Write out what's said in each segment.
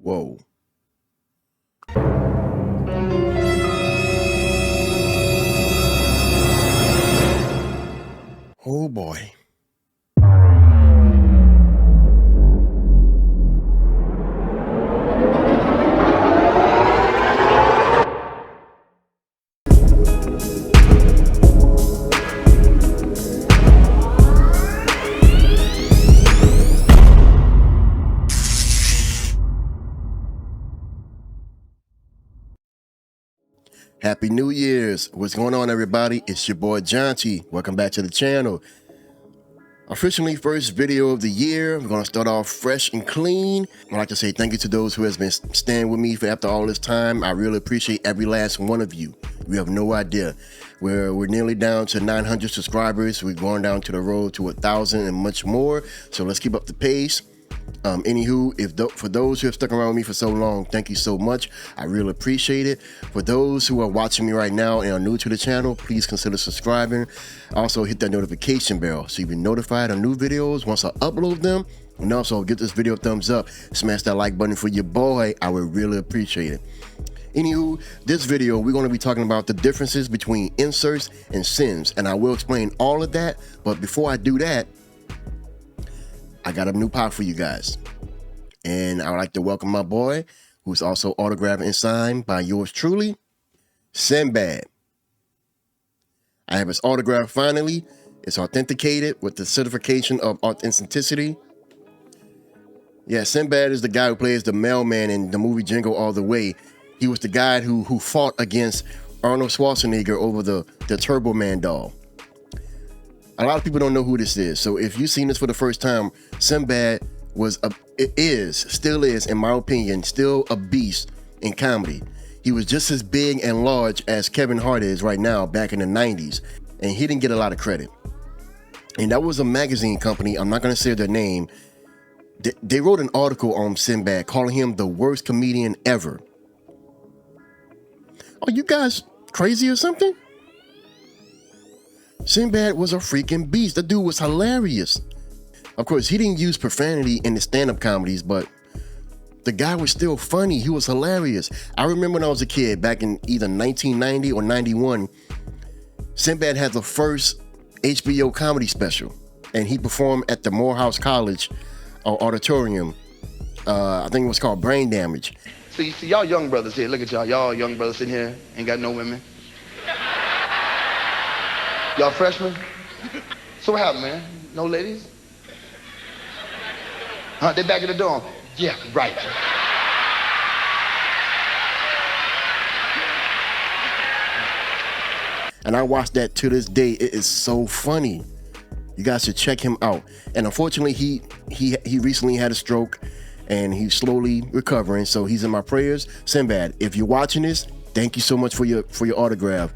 Whoa. Oh boy. Happy New Year's. What's going on, everybody? It's your boy Jaunti. Welcome back to the channel. Officially first video of the year. I'm going to start off fresh and clean. I'd like to say thank you to those who has been staying with me for after all this time. I really appreciate every last one of you. You have no idea. We're nearly down to 900 subscribers. We're going down to the road to 1,000 and much more. So let's keep up the pace. Anywho, for those who have stuck around with me for so long, thank you so much. I really appreciate it. For those who are watching me right now and are new to the channel, please consider subscribing. Also, hit that notification bell so you'll be notified of new videos once I upload them. And also, give this video a thumbs up. Smash that like button for your boy. I would really appreciate it. Anywho, this video, we're going to be talking about the differences between inserts and sends. And I will explain all of that. But before I do that, I got a new pod for you guys. And I would like to welcome my boy, who's also autographed and signed by yours truly, Sinbad. I have his autograph finally. It's authenticated with the certification of authenticity. Yeah, Sinbad is the guy who plays the mailman in the movie Jingle All the Way. He was the guy who fought against Arnold Schwarzenegger over the Turbo Man doll. A lot of people don't know who this is. So if you've seen this for the first time, Sinbad still is, in my opinion, still a beast in comedy. He was just as big and large as Kevin Hart is right now back in the 90s. And he didn't get a lot of credit. And that was a magazine company. I'm not going to say their name. They wrote an article on Sinbad calling him the worst comedian ever. Are you guys crazy or something? Sinbad was a freaking beast. That dude was hilarious. Of course, he didn't use profanity in the stand-up comedies, but the guy was still funny. He was hilarious. I remember when I was a kid, back in either 1990 or 91, Sinbad had the first HBO comedy special, and he performed at the Morehouse College auditorium. I think it was called Brain Damage. See, y'all young brothers here. Look at y'all. Y'all young brothers sitting here. Ain't got no women. Y'all freshmen? So what happened, man? No ladies? Huh? They back at the dorm? Yeah, right. And I watched that to this day. It is so funny. You guys should check him out. And unfortunately, he recently had a stroke, and he's slowly recovering. So he's in my prayers. Sinbad, if you're watching this, thank you so much for your autograph.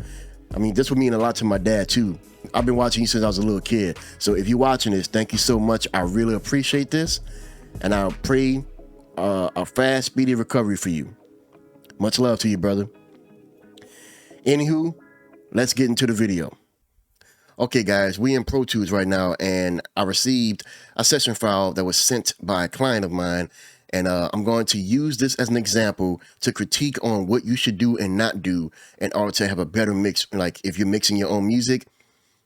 I mean, this would mean a lot to my dad too. I've been watching you since I was a little kid. So if you're watching this, thank you so much. I really appreciate this. And I'll pray a fast, speedy recovery for you. Much love to you, brother. Anywho, let's get into the video. Okay, guys, we in Pro Tools right now, and I received a session file that was sent by a client of mine. And I'm going to use this as an example to critique on what you should do and not do in order to have a better mix. Like if you're mixing your own music,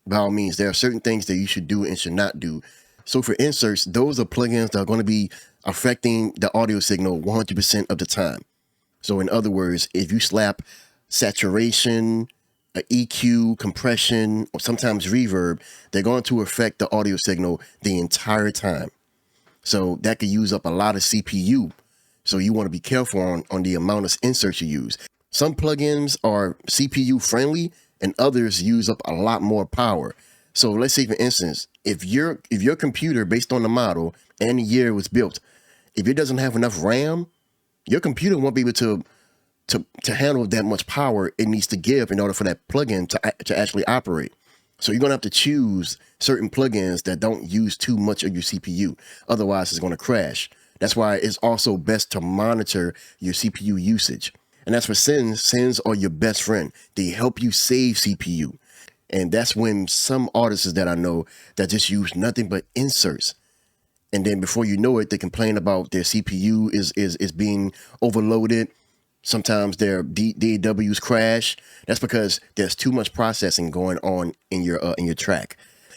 by all means, there are certain things that you should do and should not do. So for inserts, those are plugins that are going to be affecting the audio signal 100% of the time. So in other words, if you slap saturation, EQ, compression, or sometimes reverb, they're going to affect the audio signal the entire time. So that could use up a lot of CPU. So you want to be careful on the amount of inserts you use. Some plugins are CPU friendly and others use up a lot more power. So let's say, for instance, if your computer, based on the model and the year it was built, if it doesn't have enough RAM, your computer won't be able to handle that much power it needs to give in order for that plugin to actually operate. So you're going to have to choose certain plugins that don't use too much of your CPU. Otherwise, it's going to crash. That's why it's also best to monitor your CPU usage. And as for sends are your best friend. They help you save CPU. And that's when some artists that I know that just use nothing but inserts, And then before you know it, they complain about their CPU is being overloaded. Sometimes their DAWs crash. That's because there's too much processing going on in your track.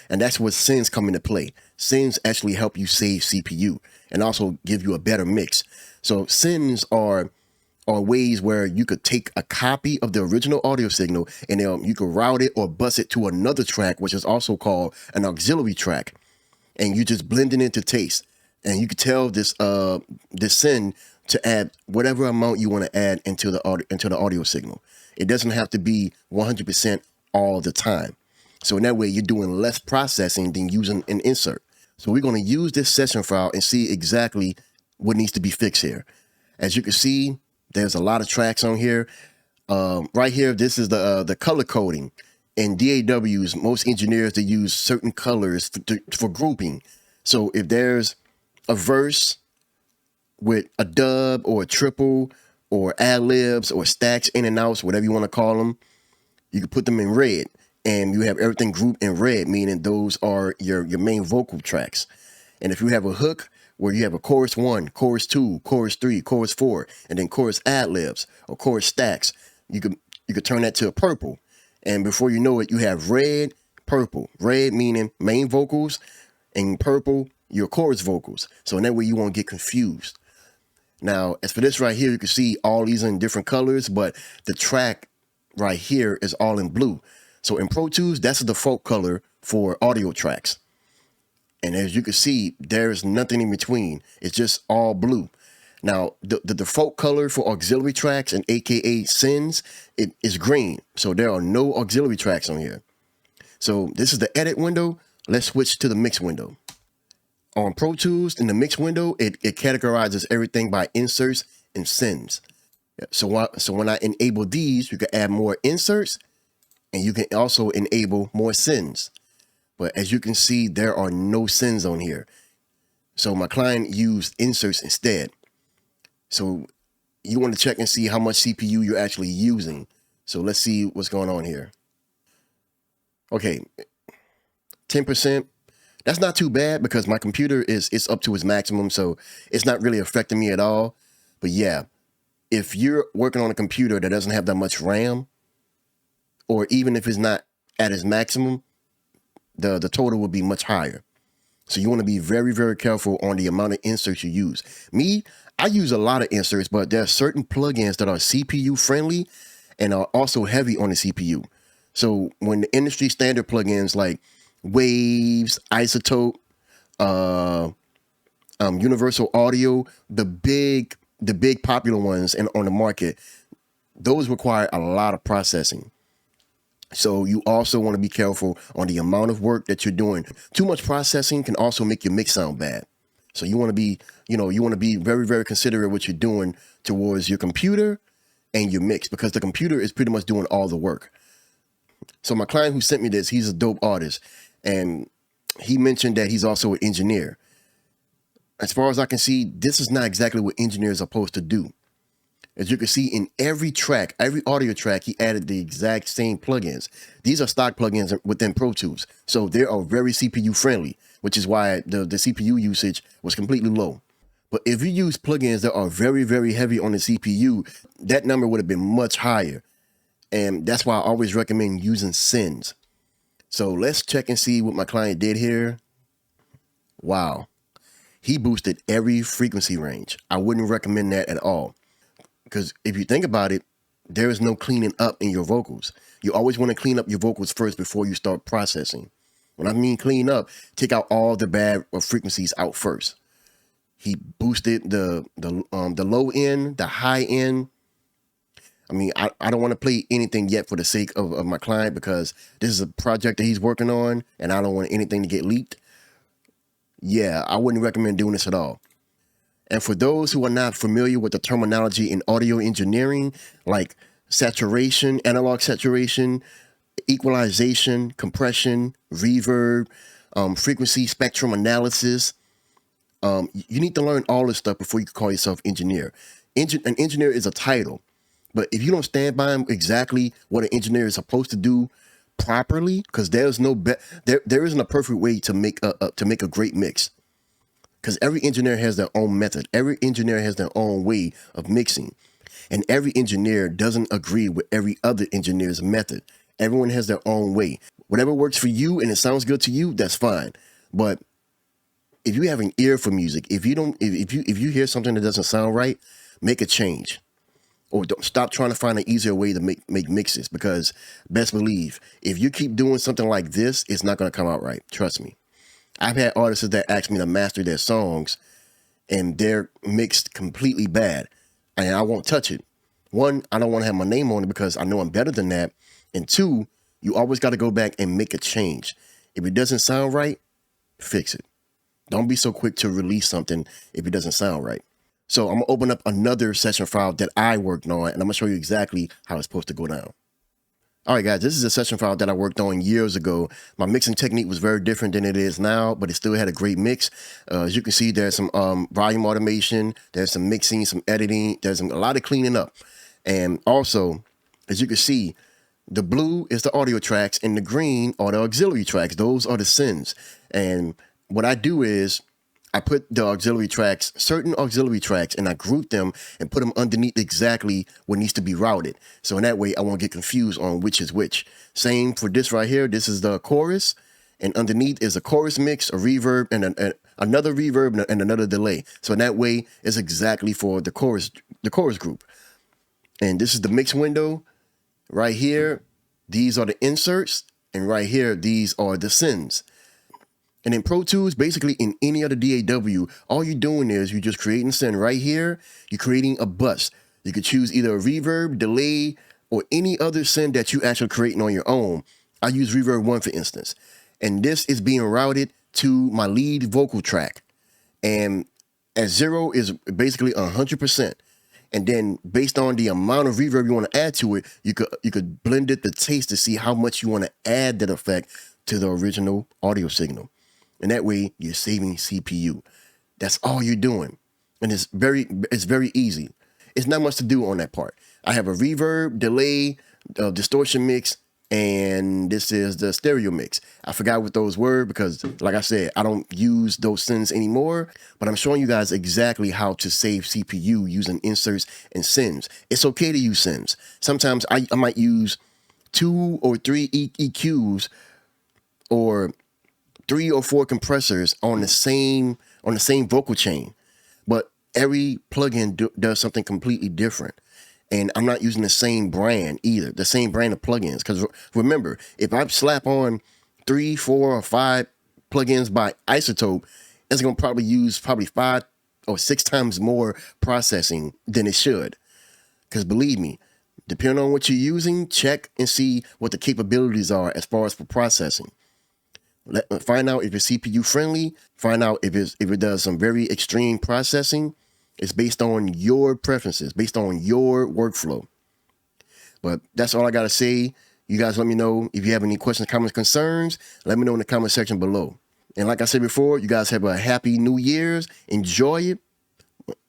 And that's where sends come into play. Sends actually help you save CPU and also give you a better mix. So sends are ways where you could take a copy of the original audio signal and you could route it or bus it to another track, which is also called an auxiliary track. And you just blend it into taste. And you could tell this send to add whatever amount you want to add into the audio signal. It doesn't have to be 100% all the time. So in that way, you're doing less processing than using an insert. So we're going to use this session file and see exactly what needs to be fixed here. As you can see, there's a lot of tracks on here. Right here, this is the color coding. In DAWs, most engineers, they use certain colors for grouping. So if there's a verse with a dub or a triple or ad-libs or stacks in and outs, whatever you want to call them, you can put them in red. And you have everything grouped in red, meaning those are your main vocal tracks. And if you have a hook where you have a chorus 1, chorus 2, chorus 3, chorus 4, and then chorus ad-libs or chorus stacks, you could turn that to a purple. And before you know it, you have red, purple. Red meaning main vocals, and purple, your chorus vocals. So in that way, you won't get confused. Now, as for this right here, you can see all these are in different colors, but the track right here is all in blue. So in Pro Tools, that's the default color for audio tracks. And as you can see, there's nothing in between. It's just all blue. Now, the default color for auxiliary tracks and AKA sends, it is green. So there are no auxiliary tracks on here. So this is the edit window. Let's switch to the mix window. On Pro Tools, in the mix window, it categorizes everything by inserts and sends. So when I enable these, you can add more inserts and you can also enable more sends. But as you can see, there are no sends on here. So my client used inserts instead. So you want to check and see how much CPU you're actually using. So let's see what's going on here. Okay, 10%. That's not too bad because my computer is up to its maximum, so it's not really affecting me at all. But yeah, if you're working on a computer that doesn't have that much RAM, or even if it's not at its maximum, the total will be much higher. So you want to be very, very careful on the amount of inserts you use. Me, I use a lot of inserts, but there are certain plugins that are CPU friendly and are also heavy on the CPU. So when the industry standard plugins like Waves, Isotope, Universal Audio, the big popular ones and on the market, those require a lot of processing. So you also want to be careful on the amount of work that you're doing. Too much processing can also make your mix sound bad. So you want to be, very, very considerate what you're doing towards your computer and your mix, because the computer is pretty much doing all the work. So my client who sent me this, he's a dope artist, and he mentioned that he's also an engineer. As far as I can see, this is not exactly what engineers are supposed to do. As you can see, in every track, every audio track, he added the exact same plugins. These are stock plugins within Pro Tools. So they are very CPU friendly, which is why the CPU usage was completely low. But if you use plugins that are very, very heavy on the CPU, that number would have been much higher. And that's why I always recommend using sends. So let's check and see what my client did here. Wow. He boosted every frequency range. I wouldn't recommend that at all. Because if you think about it, there is no cleaning up in your vocals. You always want to clean up your vocals first before you start processing. When I mean clean up, take out all the bad frequencies out first. He boosted the low end, the high end. I mean, I don't want to play anything yet for the sake of my client, because this is a project that he's working on and I don't want anything to get leaked. Yeah, I wouldn't recommend doing this at all. And for those who are not familiar with the terminology in audio engineering, like saturation, analog saturation, equalization, compression, reverb, frequency spectrum analysis, you need to learn all this stuff before you can call yourself engineer. An engineer is a title, but if you don't stand by exactly what an engineer is supposed to do properly, because there's no there isn't a perfect way to make a great mix. because every engineer has their own method. Every engineer has their own way of mixing. And every engineer doesn't agree with every other engineer's method. Everyone has their own way. Whatever works for you and it sounds good to you, that's fine. But if you have an ear for music, if you hear something that doesn't sound right, make a change. Or don't stop trying to find an easier way to make mixes, because best believe, if you keep doing something like this, it's not going to come out right. Trust me. I've had artists that ask me to master their songs and they're mixed completely bad, and I won't touch it. One, I don't want to have my name on it because I know I'm better than that. And two, you always got to go back and make a change. If it doesn't sound right, fix it. Don't be so quick to release something if it doesn't sound right. So I'm going to open up another session file that I worked on, and I'm going to show you exactly how it's supposed to go down. All right, guys, this is a session file that I worked on years ago. My mixing technique was very different than it is now, but it still had a great mix. As you can see, there's some volume automation, there's some mixing, some editing, there's a lot of cleaning up. And also, as you can see, the blue is the audio tracks and the green are the auxiliary tracks. Those are the sends. And what I do is I put the auxiliary tracks, certain auxiliary tracks, and I group them and put them underneath exactly what needs to be routed. So in that way, I won't get confused on which is which. Same for this right here. This is the chorus, and underneath is a chorus mix, a reverb, and another reverb and another delay. So in that way, it's exactly for the chorus group. And this is the mix window. Right here, these are the inserts, and right here, these are the sends. And in Pro Tools, basically in any other DAW, all you're doing is you're just creating send. Right here, you're creating a bus. You could choose either a reverb, delay, or any other send that you actually creating on your own. I use reverb 1, for instance. And this is being routed to my lead vocal track. And at 0 is basically 100%. And then based on the amount of reverb you want to add to it, you could blend it to taste to see how much you want to add that effect to the original audio signal. And that way you're saving CPU. That's all you're doing. And it's very easy. It's not much to do on that part. I have a reverb, delay, distortion mix, and this is the stereo mix. I forgot what those were because, like I said, I don't use those sends anymore, but I'm showing you guys exactly how to save CPU using inserts and sends. It's okay to use sends. Sometimes I might use 2 or 3 EQs or 3 or 4 compressors on the same vocal chain, but every plugin does something completely different. And I'm not using the same brand either, the same brand of plugins. Because remember, if I slap on 3, 4, or 5 plugins by Isotope, it's going to probably use 5 or 6 times more processing than it should. Because believe me, depending on what you're using, check and see what the capabilities are as far as for processing. Find out if it's CPU friendly. Find out if it does some very extreme processing. It's based on your preferences, based on your workflow. But that's all I got to say. You guys let me know if you have any questions, comments, concerns. Let me know in the comment section below. And like I said before, you guys have a happy New Year's. Enjoy it.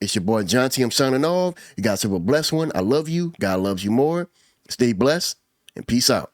It's your boy Jaunti. I'm signing off. You guys have a blessed one. I love you. God loves you more. Stay blessed and peace out.